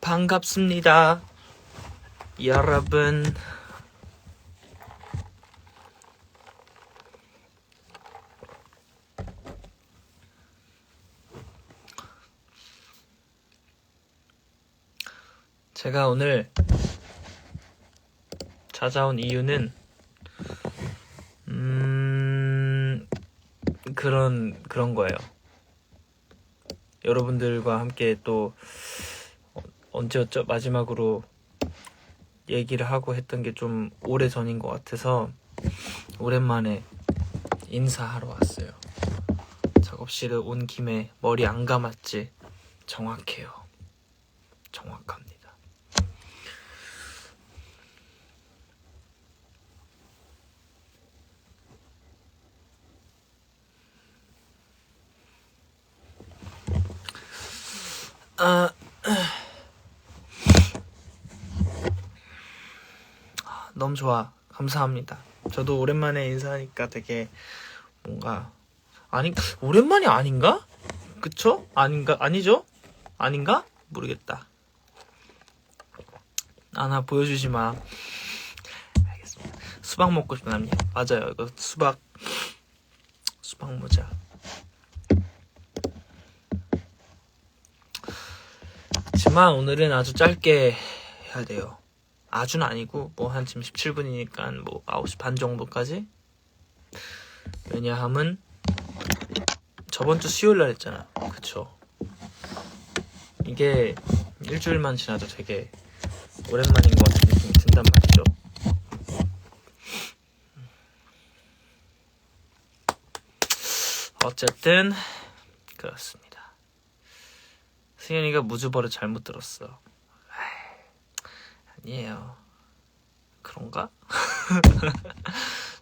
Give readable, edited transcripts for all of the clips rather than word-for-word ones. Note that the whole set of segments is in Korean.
반갑습니다, 여러분. 제가 오늘 찾아온 이유는 그런 거예요. 여러분들과 함께 또 언제였죠? 마지막으로 얘기를 하고 했던 게 좀 오래 전인 것 같아서 오랜만에 인사하러 왔어요. 작업실에 온 김에 머리 안 감았지? 정확해요. 정확합니다. 너무 좋아. 감사합니다. 저도 오랜만에 인사하니까 되게 뭔가 오랜만이 아닌가? 그쵸? 아니죠? 아닌가? 모르겠다. 나 보여주지 마. 알겠습니다. 수박 먹고 싶답니다. 맞아요. 이거 수박 모자. 하지만 오늘은 아주 짧게 해야 돼요. 아주는 아니고 한 지금 17분이니까 9시 반 정도까지. 왜냐하면 저번 주 수요일 날 했잖아. 그쵸? 이게 일주일만 지나도 되게 오랜만인 것 같은 느낌이 든단 말이죠. 어쨌든 그렇습니다. 승현이가 무주버를 잘못 들었어. 아니에요. 그런가?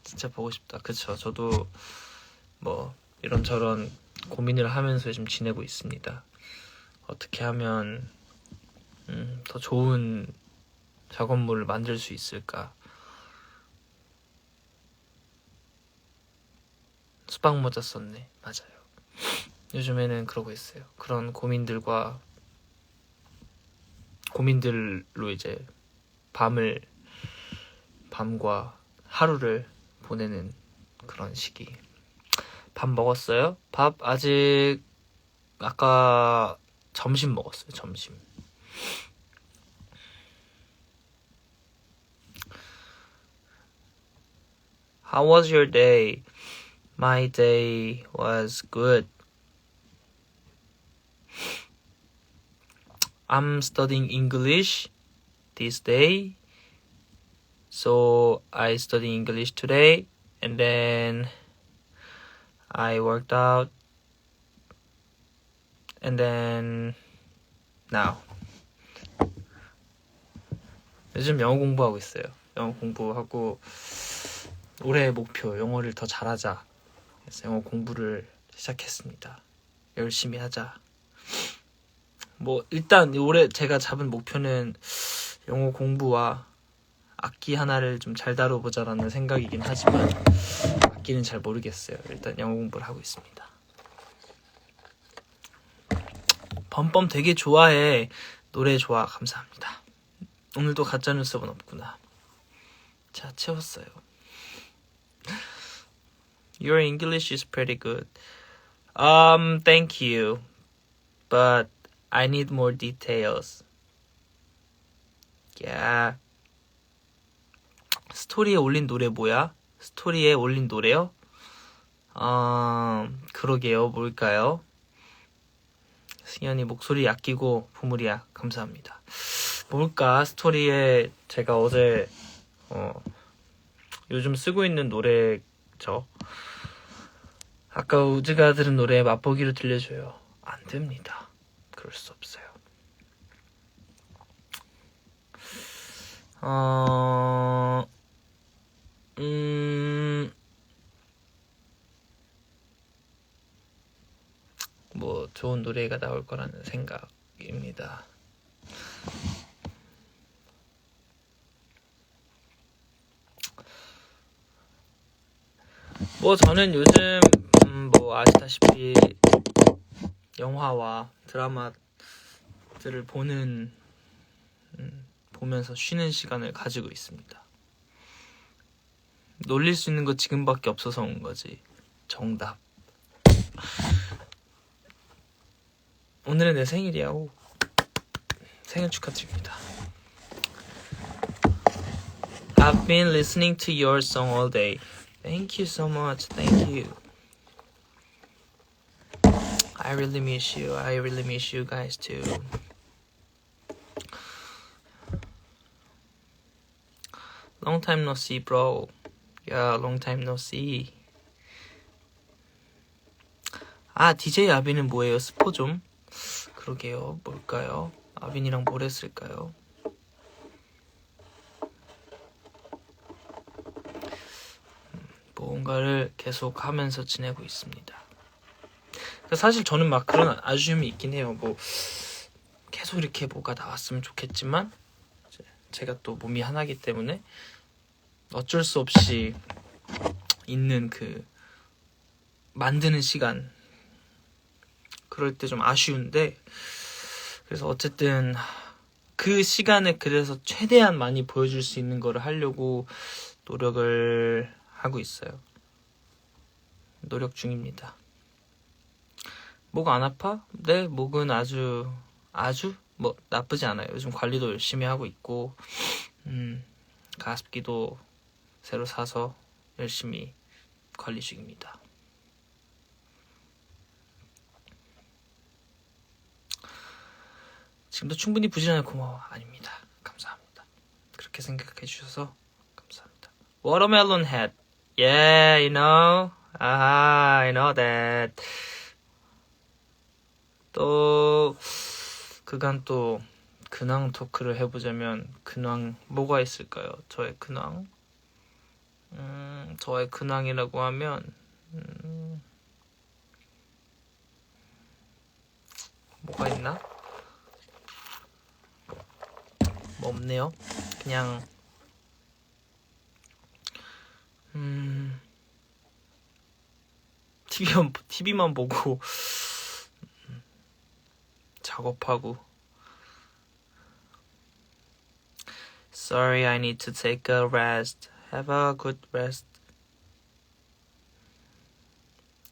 진짜 보고 싶다. 그쵸? 저도 이런저런 고민을 하면서 좀 지내고 있습니다. 어떻게 하면 더 좋은 작업물을 만들 수 있을까? 수박 모자 썼네. 맞아요. 요즘에는 그러고 있어요. 그런 고민들로 이제 밤과 하루를 보내는 그런 시기. 밥 먹었어요? 밥 아직 아까 점심 먹었어요. 점심. How was your day? My day was good. I'm studying English this day. So I studied English today and then I worked out and then now. 요즘 영어 공부하고 있어요. 영어 공부하고 올해의 목표, 영어를 더 잘하자. 그래서 영어 공부를 시작했습니다. 열심히 하자. 일단 올해 제가 잡은 목표는 영어 공부와 악기 하나를 좀 잘 다뤄보자라는 생각이긴 하지만 악기는 잘 모르겠어요. 일단 영어 공부를 하고 있습니다. 범범 되게 좋아해. 노래 좋아. 감사합니다. 오늘도 가짜 눈썹은 없구나. 자, 채웠어요. Your English is pretty good. Thank you. But I need more details. Yeah. 스토리에 올린 노래 뭐야? 스토리에 올린 노래요? 그러게요. 뭘까요? 승현이 목소리 아끼고 보물이야. 감사합니다. 뭘까? 스토리에 제가 어제 요즘 쓰고 있는 노래죠. 아까 우즈가 들은 노래 맛보기로 들려줘요. 안 됩니다. 그럴 수 없어요. 좋은 노래가 나올 거라는 생각입니다. 저는 요즘 아시다시피 영화와 드라마들을 보는 보면서 쉬는 시간을 가지고 있습니다. 놀릴 수 있는 거 지금밖에 없어서 온 거지. 정답. 오늘은 내 생일이야. 오. 생일 축하드립니다. I've been listening to your song all day. Thank you so much. Thank you. I really miss you. I really miss you guys too. Long time no see, bro. Yeah, long time no see. 아, DJ 아빈은 뭐예요? 스포 좀. 그러게요. 뭘까요? 아빈이랑 뭘 했을까요? 뭔가를 계속 하면서 지내고 있습니다. 사실 저는 막 그런 아쉬움이 있긴 해요. 뭐 계속 이렇게 뭐가 나왔으면 좋겠지만 제가 또 몸이 하나이기 때문에 어쩔 수 없이 있는 그 만드는 시간, 그럴 때 좀 아쉬운데, 그래서 어쨌든 그 시간에 그래서 최대한 많이 보여줄 수 있는 거를 하려고 노력을 하고 있어요. 노력 중입니다. 목 안 아파? 네, 목은 아주 뭐 나쁘지 않아요. 요즘 관리도 열심히 하고 있고, 가습기도 새로 사서 열심히 관리 중입니다. 지금도 충분히 부지런해. 고마워. 아닙니다. 감사합니다. 그렇게 생각해 주셔서 감사합니다. Watermelon head. Yeah, you know. I know that. 또 그간 또 근황 토크를 해보자면, 근황 뭐가 있을까요? 저의 근황. 저의 근황이라고 하면 뭐가 있나? 뭐 없네요. 그냥 TV만 보고 작업하고. Sorry, I need to take a rest. Have a good rest.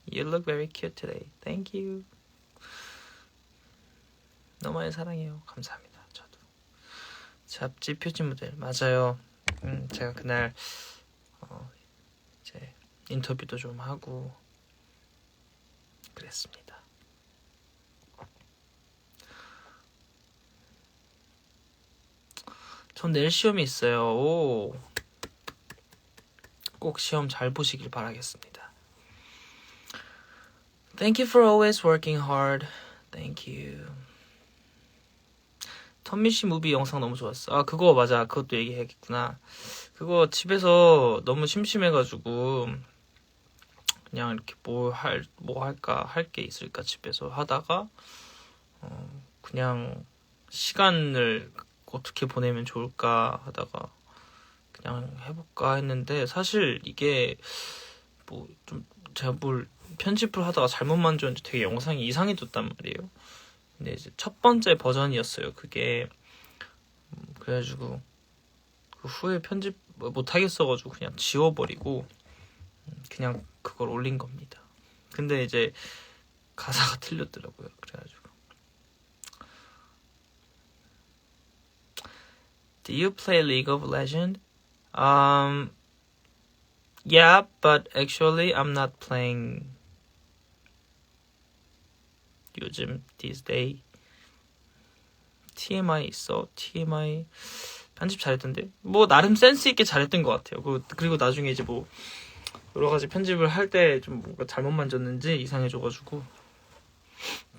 You look very cute today. Thank you. 너무 많이 사랑해요. 감사합니다. 저도. 잡지 표지 모델 맞아요. 제가 그날 이제 인터뷰도 좀 하고 그랬습니다. 전 내일 시험이 있어요. 오. 꼭 시험 잘 보시길 바라겠습니다. Thank you for always working hard. Thank you. 턴미씨 무비 영상 너무 좋았어. 아, 그거 맞아. 그것도 얘기해야겠구나. 그거 집에서 너무 심심해가지고 그냥 이렇게 뭐 할까, 할 게 있을까 집에서 하다가 그냥 시간을 어떻게 보내면 좋을까 하다가 그냥 해볼까 했는데, 사실 이게 뭐 좀 제가 뭘 편집을 하다가 잘못 만졌는지 되게 영상이 이상해졌단 말이에요. 근데 이제 첫 번째 버전이었어요, 그게. 그래가지고 그 후에 편집 못 하겠어가지고 그냥 지워버리고 그냥 그걸 올린 겁니다. 근데 이제 가사가 틀렸더라고요. 그래가지고 Do you play League of Legends? Yeah, but actually I'm not playing 요즘 these days. TMI 있어. TMI 편집 잘했던데. 뭐 나름 센스 있게 잘했던 것 같아요. 그리고 나중에 이제 뭐 여러 가지 편집을 할 때 좀 뭔가 잘못 만졌는지 이상해져가지고.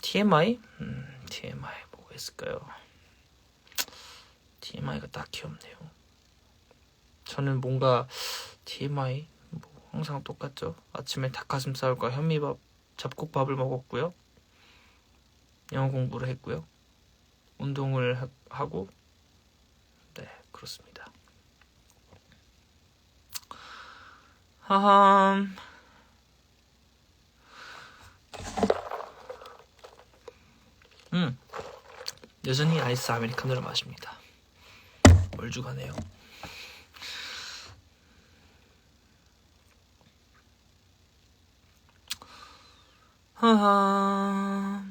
TMI? TMI 뭐가 있을까요? TMI가 딱히 없네요. 저는 뭔가 TMI 뭐 항상 똑같죠. 아침에 닭가슴살과 현미밥, 잡곡밥을 먹었고요. 영어 공부를 했고요. 운동을 하고, 네, 그렇습니다. 여전히 아이스 아메리카노를 마십니다. 얼죽하네요. 하하.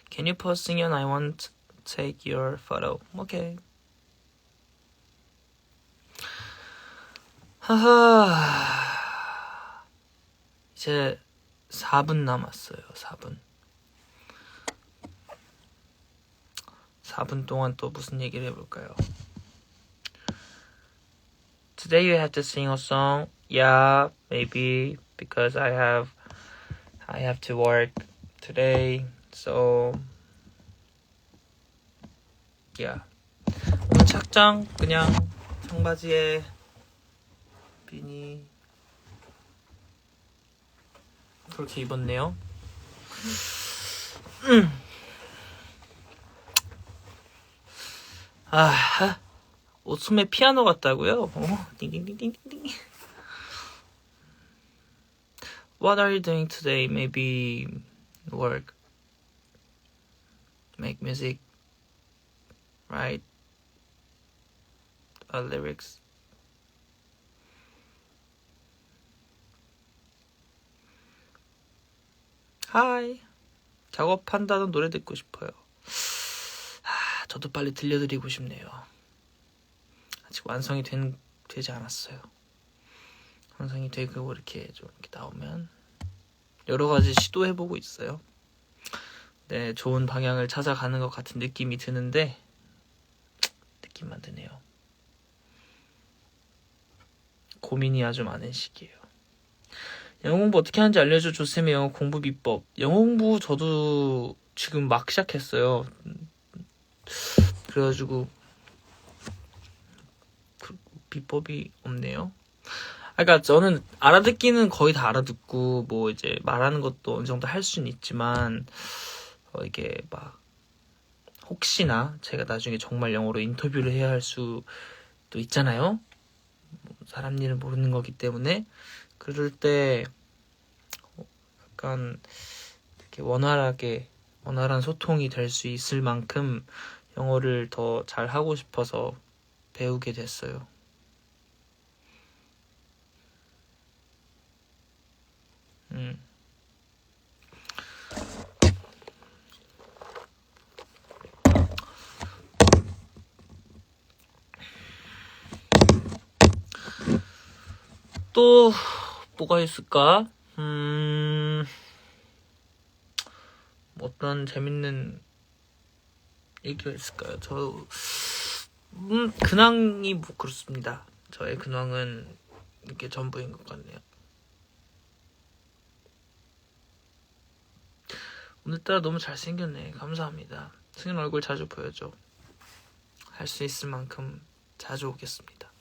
Can you pause Singyeon? I want to take your photo. Okay. 하하. 이제 4분 남았어요. 4분 동안 또 무슨 얘기를 해볼까요? Today you have to sing a song. Yeah, maybe because I have to work today. So yeah. 오늘 착장 그냥 청바지에 비니 그렇게 입었네요. 아, 옷소매 피아노 같다고요? 띵띵띵띵띵. What are you doing today? Maybe work, make music, write lyrics. Hi. 작업한다던 노래 듣고 싶어요. 저도 빨리 들려드리고 싶네요. 아직 완성이 되지 않았어요. 완성이 되고 이렇게 좀 이렇게 나오면 여러 가지 시도해보고 있어요. 네, 좋은 방향을 찾아가는 것 같은 느낌이 드는데 느낌만 드네요. 고민이 아주 많은 시기예요. 영어 공부 어떻게 하는지 알려줘. 조쌤의 영어 공부 비법. 영어 공부 저도 지금 막 시작했어요. 그래가지고 비법이 없네요. 그러니까 저는 알아듣기는 거의 다 알아듣고 뭐 이제 말하는 것도 어느 정도 할 수는 있지만 이게 막 혹시나 제가 나중에 정말 영어로 인터뷰를 해야 할 수도 있잖아요. 사람 일은 모르는 거기 때문에 그럴 때 약간 이렇게 원활한 소통이 될 수 있을 만큼 영어를 더 잘 하고 싶어서 배우게 됐어요. 또 뭐가 있을까? 어떤 재밌는 얘기가 있을까요? 근황이 뭐 그렇습니다. 저의 근황은 이게 전부인 것 같네요. 오늘따라 너무 잘생겼네. 감사합니다. 승현 얼굴 자주 보여줘. 할 수 있을 만큼 자주 오겠습니다.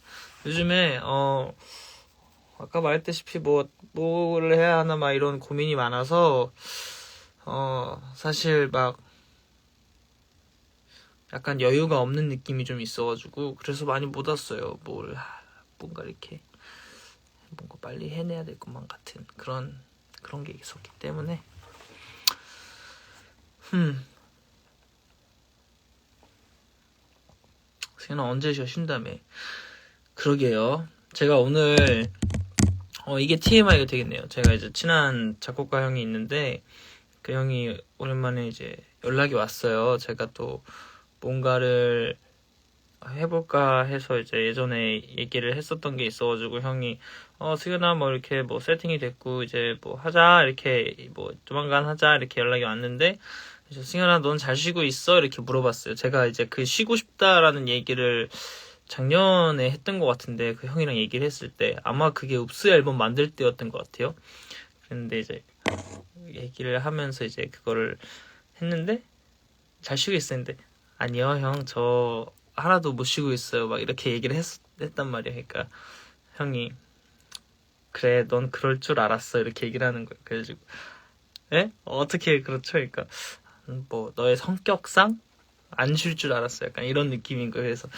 요즘에 아까 말했다시피 뭐를 해야 하나 막 이런 고민이 많아서 사실 막 약간 여유가 없는 느낌이 좀 있어가지고 그래서 많이 못 왔어요. 뭔가 이렇게 뭔가 빨리 해내야 될 것만 같은 그런 게 있었기 때문에 승현아 언제 쉰다며. 그러게요. 제가 오늘 이게 TMI가 되겠네요. 제가 이제 친한 작곡가 형이 있는데 그 형이 오랜만에 이제 연락이 왔어요. 제가 또 뭔가를 해볼까 해서 이제 예전에 얘기를 했었던 게 있어가지고 형이 승현아 뭐 이렇게 뭐 세팅이 됐고 이제 뭐 하자 이렇게 뭐 조만간 하자 이렇게 연락이 왔는데 그래서 승현아 넌 잘 쉬고 있어? 이렇게 물어봤어요. 제가 이제 그 쉬고 싶다라는 얘기를 작년에 했던 것 같은데 그 형이랑 얘기를 했을 때 아마 그게 읍스 앨범 만들 때였던 것 같아요. 그런데 이제 얘기를 하면서 이제 그거를 했는데 잘 쉬고 있었는데 아니요 형 저 하나도 못 쉬고 있어요 막 이렇게 얘기를 했단 말이에요. 그러니까 형이 그래 넌 그럴 줄 알았어 이렇게 얘기를 하는 거예요. 그래가지고 에? 어떻게 그렇죠? 그러니까 뭐 너의 성격상 안 쉴 줄 알았어 약간 이런 느낌인 거예요. 그래서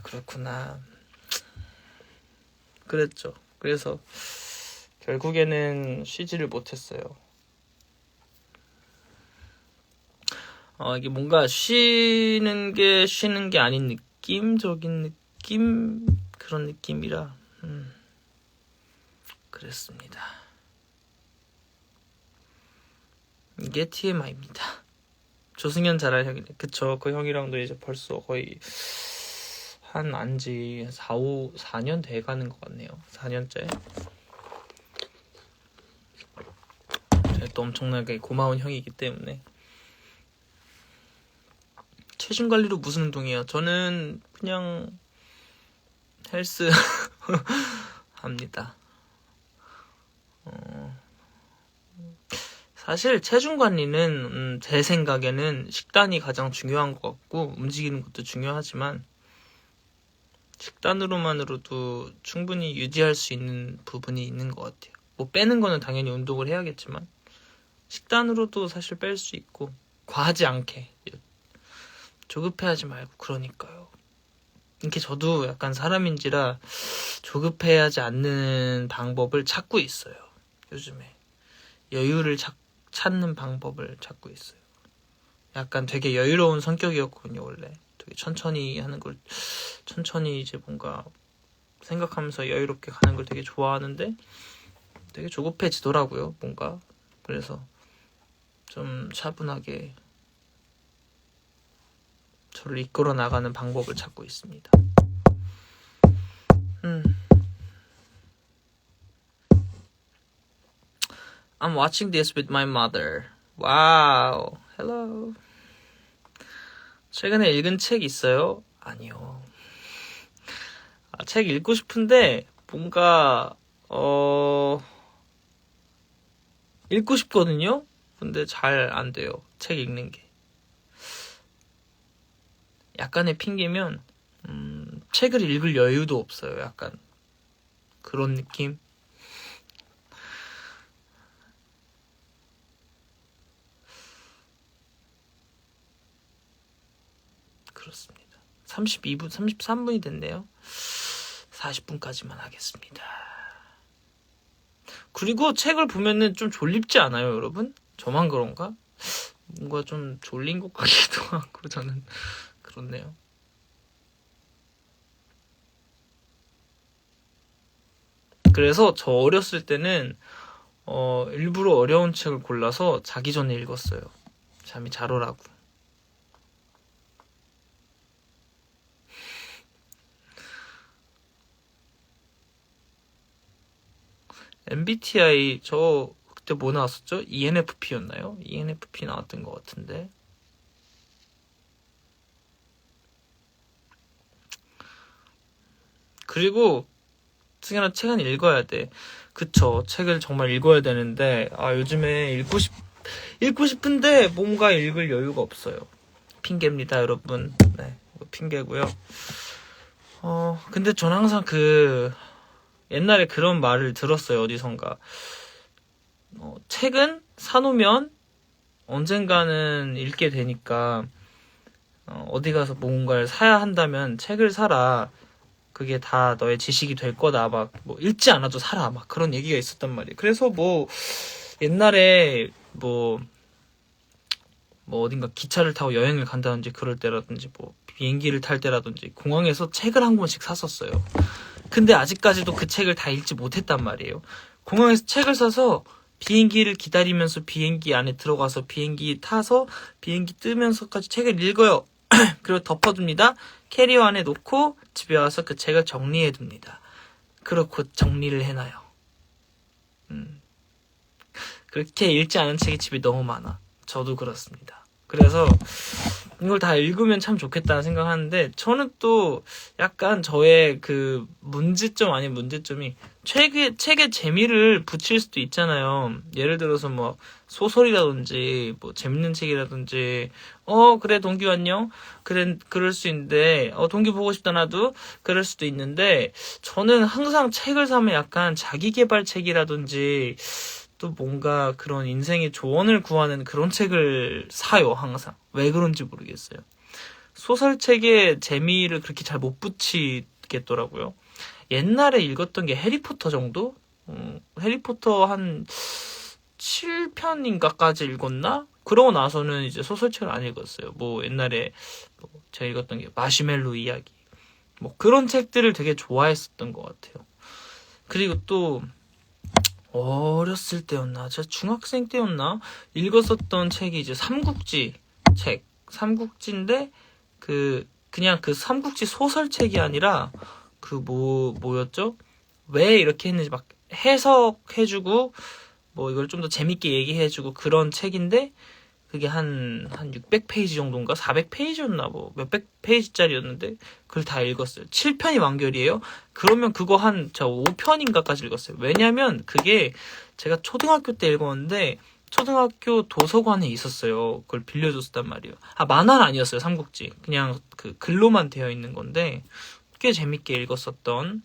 그렇구나 그랬죠. 그래서 결국에는 쉬지를 못했어요. 이게 뭔가 쉬는 게 아닌 게임적인 느낌 그런 느낌이라 그랬습니다. 이게 TMI입니다. 조승연 잘할 형이네. 그쵸. 그 형이랑도 이제 벌써 거의 한 안지 4년 돼가는 것 같네요. 4년째. 또 엄청나게 고마운 형이기 때문에. 체중 관리로 무슨 운동이에요? 저는 그냥 헬스 합니다. 사실 체중 관리는 제 생각에는 식단이 가장 중요한 것 같고 움직이는 것도 중요하지만 식단으로만으로도 충분히 유지할 수 있는 부분이 있는 것 같아요. 뭐 빼는 거는 당연히 운동을 해야겠지만 식단으로도 사실 뺄 수 있고 과하지 않게 조급해하지 말고 그러니까요. 이렇게 저도 약간 사람인지라 조급해하지 않는 방법을 찾고 있어요. 요즘에 여유를 찾는 방법을 찾고 있어요. 약간 되게 여유로운 성격이었거든요. 원래 되게 천천히 하는 걸 천천히 이제 뭔가 생각하면서 여유롭게 가는 걸 되게 좋아하는데 되게 조급해지더라고요. 뭔가 그래서 좀 차분하게 저를 이끌어 나가는 방법을 찾고 있습니다. I'm watching this with my mother. Wow. Hello. 최근에 읽은 책 있어요? 아니요. 책 읽고 싶은데 뭔가 읽고 싶거든요. 근데 잘 안 돼요. 책 읽는 게. 약간의 핑계면 책을 읽을 여유도 없어요. 약간 그런 느낌. 그렇습니다. 32분, 33분이 됐네요. 40분까지만 하겠습니다. 그리고 책을 보면은 좀 졸립지 않아요, 여러분? 저만 그런가? 뭔가 좀 졸린 것 같기도 하고 저는 그렇네요. 그래서 저 어렸을 때는 일부러 어려운 책을 골라서 자기 전에 읽었어요. 잠이 잘 오라고. MBTI 저 그때 뭐 나왔었죠? ENFP였나요? ENFP 나왔던 것 같은데. 그리고 승현아 책은 읽어야 돼. 그쵸. 책을 정말 읽어야 되는데 요즘에 읽고 싶은데 뭔가 읽을 여유가 없어요. 핑계입니다, 여러분. 네, 핑계고요. 근데 전 항상 옛날에 그런 말을 들었어요. 어디선가. 책은 사놓으면 언젠가는 읽게 되니까 어디 가서 뭔가를 사야 한다면 책을 사라. 그게 다 너의 지식이 될 거다. 막 뭐 읽지 않아도 사라. 막 그런 얘기가 있었단 말이에요. 그래서 뭐 옛날에 뭐 어딘가 기차를 타고 여행을 간다든지 그럴 때라든지 뭐 비행기를 탈 때라든지 공항에서 책을 한 권씩 샀었어요. 근데 아직까지도 그 책을 다 읽지 못했단 말이에요. 공항에서 책을 사서 비행기를 기다리면서 비행기 안에 들어가서 비행기 타서 비행기 뜨면서까지 책을 읽어요. 그리고 덮어둡니다. 캐리어 안에 놓고 집에 와서 그 책을 정리해둡니다. 그렇고 정리를 해놔요. 그렇게 읽지 않은 책이 집에 너무 많아. 저도 그렇습니다. 그래서 이걸 다 읽으면 참 좋겠다는 생각하는데 저는 또 약간 저의 그 문제점 아닌 문제점이 책에 재미를 붙일 수도 있잖아요. 예를 들어서 뭐 소설이라든지 뭐 재밌는 책이라든지 그래 동규 안녕 그래 그럴 수 있는데 동규 보고 싶다 나도 그럴 수도 있는데 저는 항상 책을 사면 약간 자기계발 책이라든지 또 뭔가 그런 인생의 조언을 구하는 그런 책을 사요. 항상 왜 그런지 모르겠어요. 소설책에 재미를 그렇게 잘 못 붙이겠더라고요. 옛날에 읽었던 게 해리포터 정도? 해리포터 한 7편인가까지 읽었나? 그러고 나서는 이제 소설책을 안 읽었어요. 뭐 옛날에 제가 읽었던 게 마시멜로 이야기 뭐 그런 책들을 되게 좋아했었던 것 같아요. 그리고 또 어렸을 때였나, 제가 중학생 때였나 읽었었던 책이 이제 삼국지 책, 삼국지인데 그냥 그 삼국지 소설책이 아니라 그 뭐였죠? 왜 이렇게 했는지 막 해석해주고 뭐 이걸 좀 더 재밌게 얘기해주고 그런 책인데 그게 한 600페이지 정도인가? 400페이지였나? 뭐 몇백 페이지짜리였는데 그걸 다 읽었어요. 7편이 완결이에요. 그러면 그거 제가 5편인가까지 읽었어요. 왜냐면 그게 제가 초등학교 때 읽었는데 초등학교 도서관에 있었어요. 그걸 빌려줬단 말이에요. 만화는 아니었어요. 삼국지. 그냥 그 글로만 되어 있는 건데 꽤 재밌게 읽었었던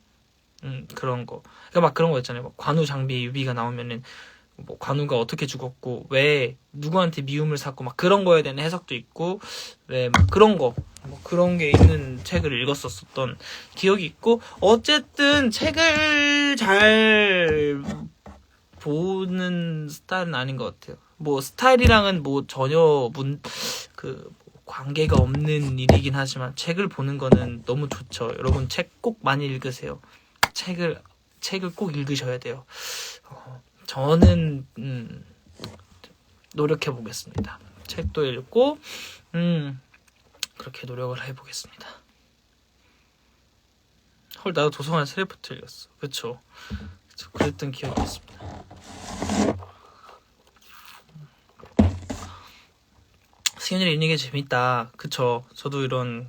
그런 거. 그러니까 막 그런 거 있잖아요. 막 관우 장비에 유비가 나오면은 뭐 관우가 어떻게 죽었고 왜 누구한테 미움을 샀고 막 그런 거에 대한 해석도 있고 왜 막 그런 거 뭐 그런 게 있는 책을 읽었었던 기억이 있고 어쨌든 책을 잘 보는 스타일은 아닌 것 같아요. 뭐 스타일이랑은 뭐 전혀 관계가 없는 일이긴 하지만 책을 보는 거는 너무 좋죠. 여러분 책 꼭 많이 읽으세요. 책을 꼭 읽으셔야 돼요. 저는 노력해 보겠습니다. 책도 읽고 그렇게 노력을 해보겠습니다. 헐, 나도 도서관에 스레프트 읽었어. 그쵸? 그랬던 기억이 있습니다. 승현이를 읽는 게 재밌다. 그쵸? 저도 이런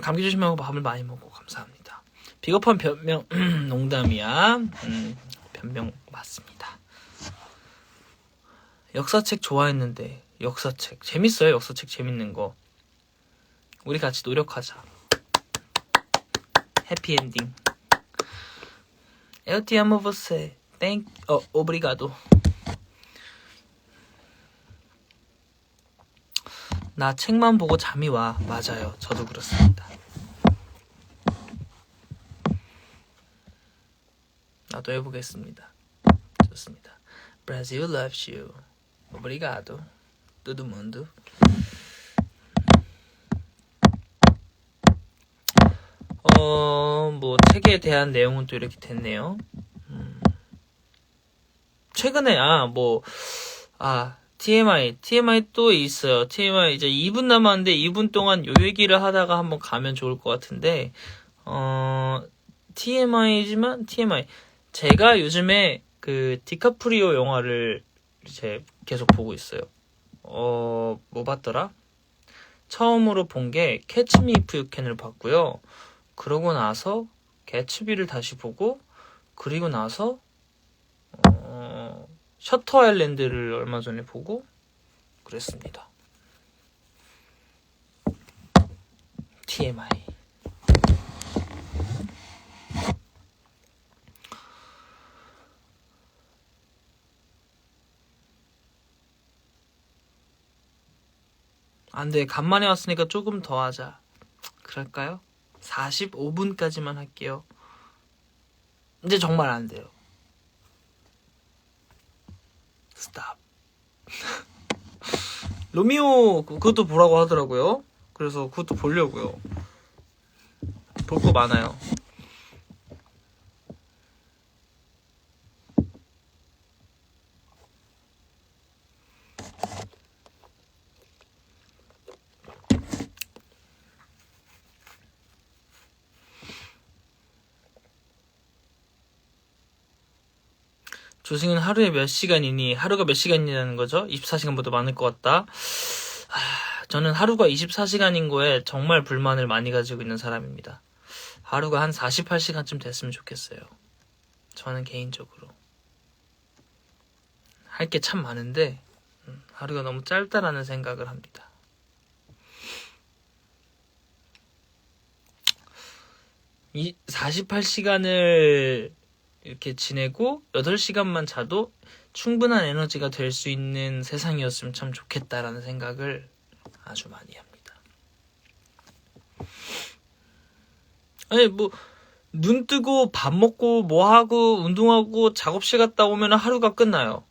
감기 조심하고 밥을 많이 먹고 감사합니다. 비겁한 변명 농담이야. 변명 맞습니다. 역사책 좋아했는데 역사책 재밌어요. 역사책 재밌는 거 우리 같이 노력하자. 해피엔딩. Eu te amo você. Obrigado. 나 책만 보고 잠이 와. 맞아요. 저도 그렇습니다. 나도 해보겠습니다. 좋습니다. Brazil loves you. Obrigado. Todo mundo. 뭐 책에 대한 내용은 또 이렇게 됐네요. 최근에 TMI 또 있어요. TMI 이제 2분 남았는데 2분 동안 요 얘기를 하다가 한번 가면 좋을 것 같은데 TMI지만 TMI 제가 요즘에 그 디카프리오 영화를 이제 계속 보고 있어요. 뭐 봤더라? 처음으로 본 게 캐치 미 이프 유 캔을 봤고요. 그러고 나서 개츠비를 다시 보고 그리고 나서 셔터 아일랜드를 얼마 전에 보고 그랬습니다. TMI. 안 돼. 간만에 왔으니까 조금 더 하자. 그럴까요? 45분까지만 할게요. 이제 정말 안 돼요. 스탑. 로미오 그것도 보라고 하더라고요. 그래서 그것도 보려고요. 볼 거 많아요. 조승은 하루에 몇 시간이니? 하루가 몇 시간이라는 거죠? 24시간보다 많을 것 같다. 저는 하루가 24시간인 거에 정말 불만을 많이 가지고 있는 사람입니다. 하루가 한 48시간쯤 됐으면 좋겠어요. 저는 개인적으로. 할 게 참 많은데 하루가 너무 짧다라는 생각을 합니다. 이 48시간을 이렇게 지내고 8시간만 자도 충분한 에너지가 될 수 있는 세상이었으면 참 좋겠다라는 생각을 아주 많이 합니다. 아니 눈 뜨고 밥 먹고 뭐하고 운동하고 작업실 갔다 오면 하루가 끝나요.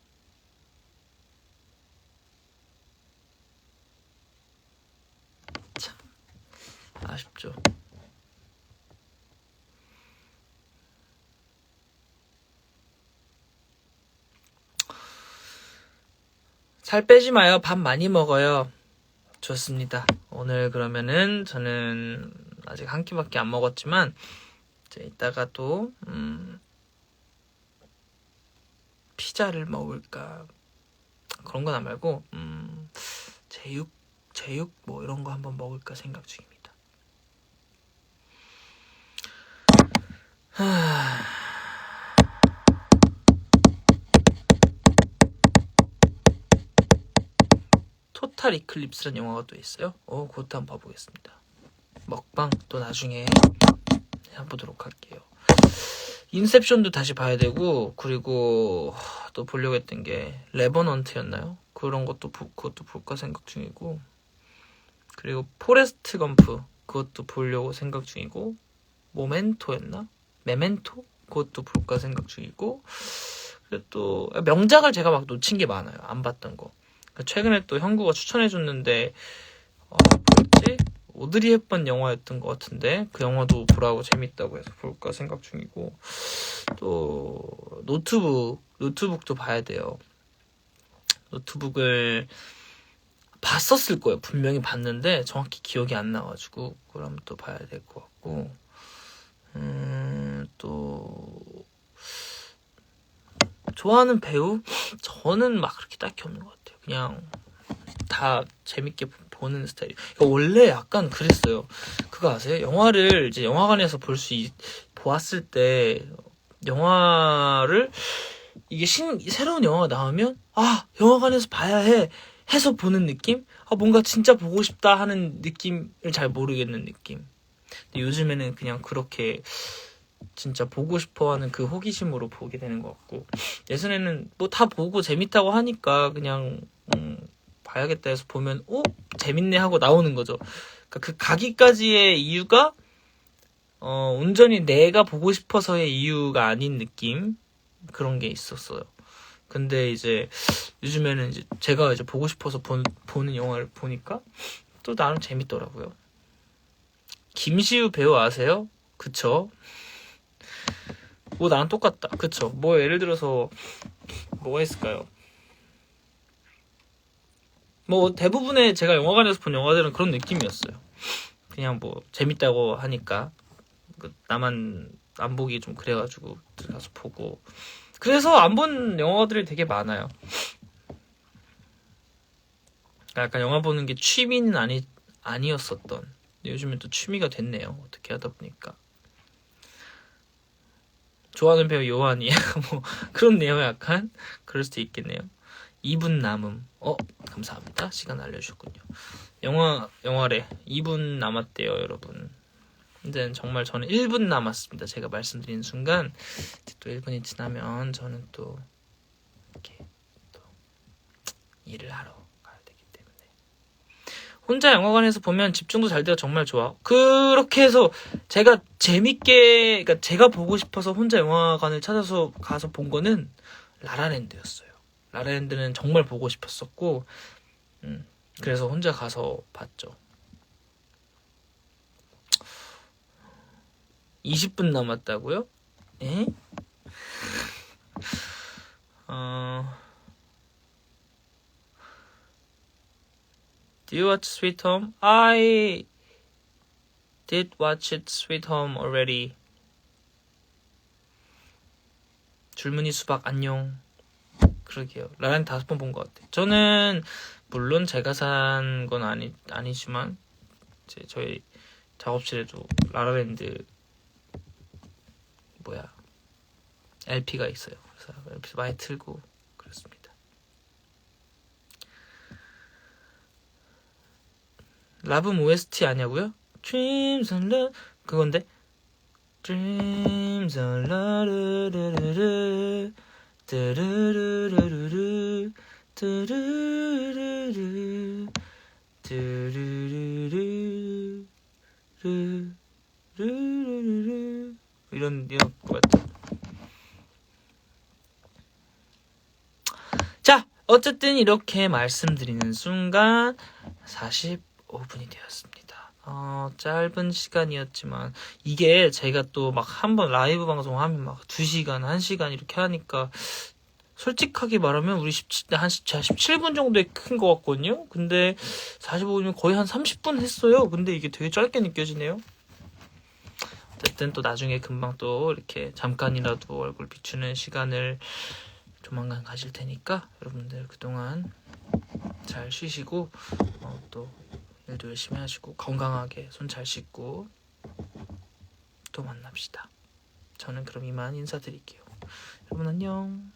참 아쉽죠. 살 빼지 마요. 밥 많이 먹어요. 좋습니다. 오늘 그러면은 저는 아직 한 끼밖에 안 먹었지만 이제 이따가 또 피자를 먹을까 그런 건 안 말고 제육 뭐 이런 거 한번 먹을까 생각 중입니다. 토탈 이클립스라는 영화가 또 있어요. 그것도 한번 봐보겠습니다. 먹방 또 나중에 해보도록 할게요. 인셉션도 다시 봐야 되고, 그리고 또 보려고 했던 게 레버넌트였나요? 그것도 볼까 생각 중이고, 그리고 포레스트 검프 그것도 보려고 생각 중이고, 모멘토였나? 메멘토? 그것도 볼까 생각 중이고, 그리고 또 명작을 제가 막 놓친 게 많아요. 안 봤던 거. 최근에 또 형구가 추천해줬는데 뭐였지? 오드리 헵번 영화였던 것 같은데 그 영화도 보라고 재밌다고 해서 볼까 생각 중이고, 또 노트북도 봐야 돼요. 노트북을 봤었을 거예요. 분명히 봤는데 정확히 기억이 안 나가지고 그럼 또 봐야 될 것 같고, 또 좋아하는 배우? 저는 막 그렇게 딱히 없는 것 같아요. 그냥 다 재밌게 보는 스타일이에요. 그러니까 원래 약간 그랬어요. 그거 아세요? 영화를 이제 영화관에서 보았을 때 영화를 이게 새로운 영화가 나오면 영화관에서 봐야 해 해서 보는 느낌? 뭔가 진짜 보고 싶다 하는 느낌을 잘 모르겠는 느낌. 근데 요즘에는 그냥 그렇게 진짜 보고 싶어하는 그 호기심으로 보게 되는 것 같고, 예전에는 뭐 다 보고 재밌다고 하니까 그냥 봐야겠다 해서 보면 재밌네 하고 나오는 거죠. 그러니까 그 가기까지의 이유가 온전히 내가 보고 싶어서의 이유가 아닌 느낌, 그런 게 있었어요. 근데 이제 요즘에는 이제 제가 이제 보고 싶어서 보는 영화를 보니까 또 나름 재밌더라고요. 김시우 배우 아세요? 그쵸? 뭐 나랑 똑같다. 그쵸? 뭐 예를 들어서 뭐가 있을까요? 뭐 대부분의 제가 영화관에서 본 영화들은 그런 느낌이었어요. 그냥 뭐 재밌다고 하니까 나만 안 보기 좀 그래가지고 들어가서 보고, 그래서 안 본 영화들이 되게 많아요. 약간 영화 보는 게 취미는 아니었었던, 요즘엔 또 취미가 됐네요. 어떻게 하다 보니까. 좋아하는 배우 요한이 뭐 그렇네요. 약간 그럴 수도 있겠네요. 2분 남음. 감사합니다. 시간 알려주셨군요. 영화래 2분 남았대요, 여러분. 근데 정말 저는 1분 남았습니다. 제가 말씀드리는 순간 또 1분이 지나면 저는 또 이렇게 또 일을 하러 가야 되기 때문에. 혼자 영화관에서 보면 집중도 잘 돼요. 정말 좋아. 그렇게 해서 제가 그러니까 제가 보고 싶어서 혼자 영화관을 찾아서 가서 본 거는 라라랜드였어요. 라라랜드는 정말 보고 싶었었고, 그래서 혼자 가서 봤죠. 20분 남았다고요? 에? Do you watch Sweet Home? I did watch it, Sweet Home already. 줄무늬 수박 안녕. 그러게요. 라라랜드 5번 본 것 같아요. 저는 물론 제가 산 건 아니지만 이제 저희 작업실에도 라라랜드 LP가 있어요. 그래서 LP 많이 틀고 그렇습니다. 라붐 OST 아냐고요? Dreams and love 그건데 Dreams and love 드르르르르르 드르르르르 드르르르르 르르르르 이런 것 같아. 자, 어쨌든 이렇게 말씀드리는 순간 45분이 되었습니다. 짧은 시간이었지만 이게 제가 또 막 한번 라이브 방송하면 막 2시간, 1시간 이렇게 하니까 솔직하게 말하면 우리 17분 정도에 큰 것 같거든요. 근데 45분이면 거의 한 30분 했어요. 근데 이게 되게 짧게 느껴지네요. 어쨌든 또 나중에 금방 또 이렇게 잠깐이라도 얼굴 비추는 시간을 조만간 가질 테니까 여러분들 그동안 잘 쉬시고 또 일도 열심히 하시고 건강하게 손 잘 씻고 또 만납시다. 저는 그럼 이만 인사드릴게요. 여러분 안녕.